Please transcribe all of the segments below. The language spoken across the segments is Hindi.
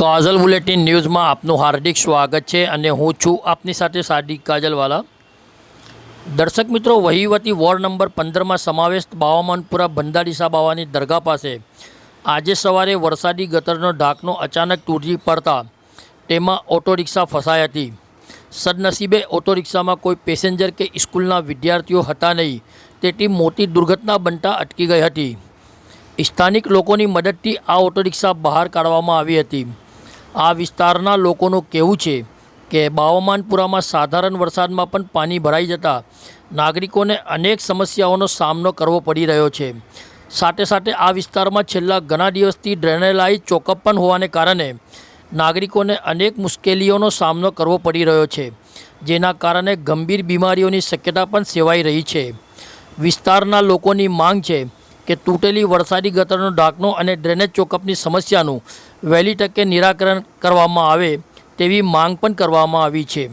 काजल बुलेटिन न्यूज़ में आपનું हार्दिक स्वागत है અને હું છું આપની સાથે સાદિક કાજલવાલા। દર્શક મિત્રો, વહીવટી વોર્ડ નંબર 15 में समावेश બાવામાનપુરા ભંડારીસા બાવાની દરગાહ પાસે આજે સવારે વરસાદી ગટરનો ઢાંકણો અચાનક તૂટી પડતા તેમાં ઓટો રિક્ષા ફસાઈ હતી। સદનસીબે ઓટો રિક્ષામાં કોઈ પેસેન્જર કે સ્કૂલના વિદ્યાર્થીઓ હતા નહીં, તેથી મોટી દુર્ઘટના બનતા અટકી ગઈ હતી। સ્થાનિક લોકોની મદદથી આ ઓટો રિક્ષા બહાર કાઢવામાં આવી હતી। આ વિસ્તારના લોકોનું કહેવું છે કે બાવામાનપુરામાં સાધારણ વરસાદમાં પણ પાણી ભરાઈ જતા નાગરિકોને અનેક સમસ્યાઓનો સામનો કરવો પડી રહ્યો છે। સાથે સાથે આ વિસ્તારમાં છેલ્લા ઘણા દિવસથી ડ્રેનેજ લાઇન ચોકઅપ પણ હોવાને કારણે નાગરિકોને અનેક મુશ્કેલીઓનો સામનો કરવો પડી રહ્યો છે, જેના કારણે ગંભીર બીમારીઓની શક્યતા પણ સેવાઈ રહી છે। વિસ્તારના લોકોની માંગ છે કે તૂટેલી વરસાદી ગટરનો ઢાંકણો અને ડ્રેનેજ ચોકઅપની સમસ્યાનું વહેલી તકે નિરાકરણ કરવામાં આવે તેવી માંગ પણ કરવામાં આવી છે।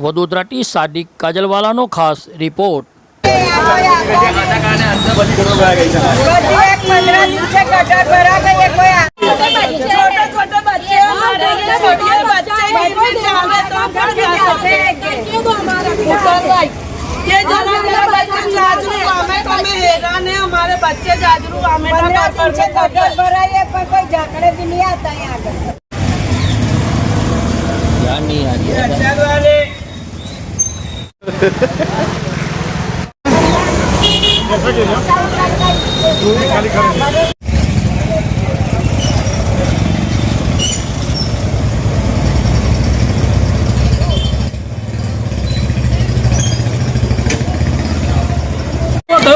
વડોદરાથી સાદિક કાજલવાલાનો ખાસ રિપોર્ટ। ये मेरा बच्चा जाजरू हमें हैरान है, हमारे बच्चे जाजरू हमें भरा ये पर कोई झाकड़े भी नहीं आता है यहाँ पर। नहीं आ रही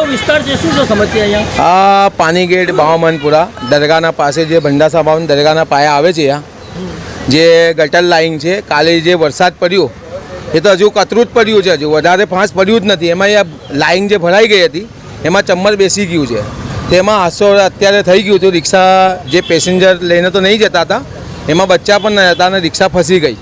विस्तार से शू समस्या अँ पानी गेट बावामानपुरा दरगाह पास जे भंडासा बावन दरगाह पाया आवे छे जे गटर लाइन है। काले जे वरसाद पड़ो ये तो हजू कतरूज पड़ू है, हजू वधारे फांस पड़ू ज नहीं। एम लाइन जे भराई गई थी एम चम्मर बेसी गयु है, तेमा हादसो अत्यारे थई गयुं हतुं। रिक्शा जे पेसेंजर लईने तो नहीं जता था, एमां बच्चा पण न हता ने रिक्शा फसी गई।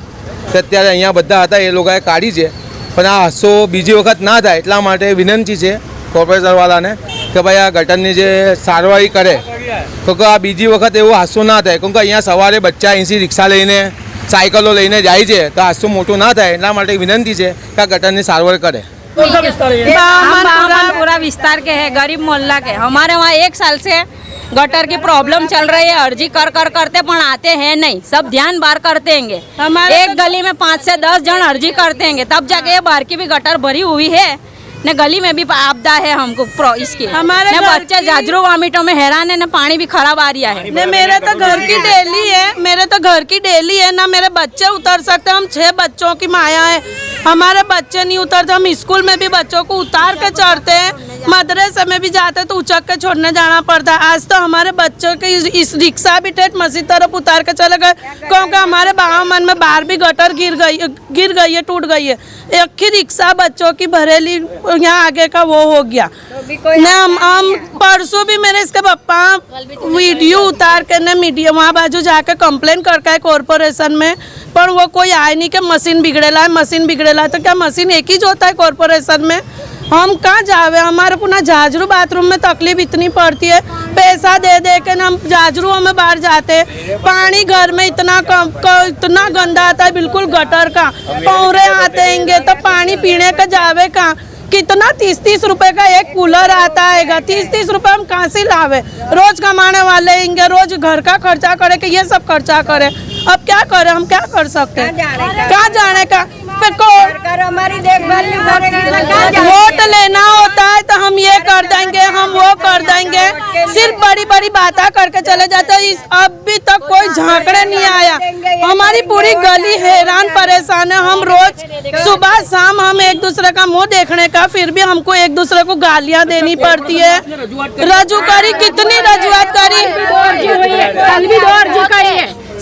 तो अत्यारे अहींया बधा हता ए लोकोए काढी छे, पण आ हादसो बीजी वखत ना थाय એટલા માટે વિનંતી છે કોર્પોરેશન वाला ने कि भाई आ गटरनी जे सारवाई करे तो आ बीजी वखत एवो हादसो ना थाय। क्योंकि अहींया सवारे बच्चा અહીંથી रिक्शा लईने साइकलो लईने जाय छे तो हादसो मोटो ना थाय, એટલા માટે विनंती છે कि आ गटरनी सारवार करे। पूरा विस्तार के है, गरीब मोहल्ला के। हमारे वहाँ 1 साल से गटर की प्रॉब्लम चल रही है, अर्जी कर करते पण आते हैं नहीं, सब ध्यान बार करते हैं। एक गली में 5 से 10 जन अर्जी करते हैं, तब जाके ये बाहर की भी गटर भरी हुई है ने गली में भी आपदा है हमको इसकी। हमारे बच्चे जाजरू वामिटों में हैरान है, न पानी भी खराब आ रहा है। ने मेरे तो घर की डेली है, मेरे तो घर की डेली है ना, मेरे बच्चे उतर सकते। हम 6 बच्चों की माया है, हमारे बच्चे नहीं उतरते। हम स्कूल में भी बच्चों को उतार के चढ़ते हैं, मदरसे में भी जाते तो उचक के छोड़ने जाना पड़ता है। आज तो हमारे बच्चों के इस रिक्शा भी ठेठ मस्जिद तरफ उतार के चले गए, क्योंकि हमारे बावामन में बाहर भी गटर गिर गई है, टूट गई है। एक ही रिक्शा बच्चों की भरेली यहाँ आगे का वो हो गया। हम परसों भी मेरे इसके पापा वीडियो उतार के ने मीडिया वहाँ बाजू जाके कंप्लेन करके है कॉर्पोरेशन में, पर वो कोई आए नहीं कि मशीन बिगड़ेला है, मशीन बिगड़ेला है। तो क्या मशीन एक ही जो होता है कॉर्पोरेशन में? हम कहाँ जावे? हमारे पुनः जाजरू बाथरूम में तकलीफ इतनी पड़ती है, पैसा दे दे के हम जाजरुओं में बाहर जाते, पानी घर में इतना इतना गंदा आता है, बिल्कुल गटर का पौरे आते हैं तो पानी पीने का जावे कहाँ? कितना 30-30 रुपए का एक कूलर आता है, 30-30 रुपए हम कहाँ से लावे? रोज कमाने वाले हैं, रोज घर का खर्चा करे कि ये सब खर्चा करे। अब क्या करे? हम क्या कर सकते हैं? कहाँ जाने का? हमारी देखभाल वोट लेना होता है तो हम ये कर देंगे, हम वो कर देंगे, सिर्फ बड़ी बड़ी बातें करके चले जाते हैं। अभी तक कोई झांकड़े नहीं आया। हमारी पूरी गली हैरान परेशान है। हम रोज सुबह शाम हम एक दूसरे का मुंह देखने का, फिर भी हमको एक दूसरे को गालियां देनी पड़ती है। रजू करी, कितनी रजूआत करी,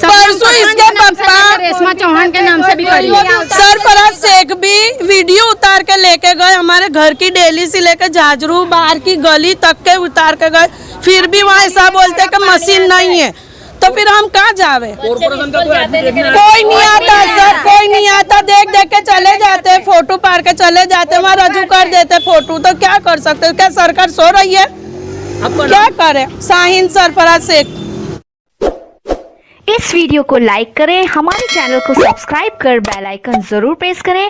परसों इसके पापा रेशमा चौहान के नाम से भी करी। सरफराज शेख भी वीडियो उतार के लेके गए, हमारे घर की डेली से लेके जाजरू बाहर की गली तक के उतार के गए, फिर भी वहाँ ऐसा बोलते कि मशीन नहीं है। तो फिर हम कहाँ जावे? कोई नहीं आता सर, कोई नहीं आता। देख के चले जाते, फोटो पार के चले जाते, वहाँ रजू कर देते फोटो। तो क्या कर सकते? क्या सरकार सो रही है? क्या करे? शाहीन सरफराज शेख। इस इस वीडियो को लाइक करें, हमारे चैनल को सब्सक्राइब कर बेल आइकन जरूर प्रेस करें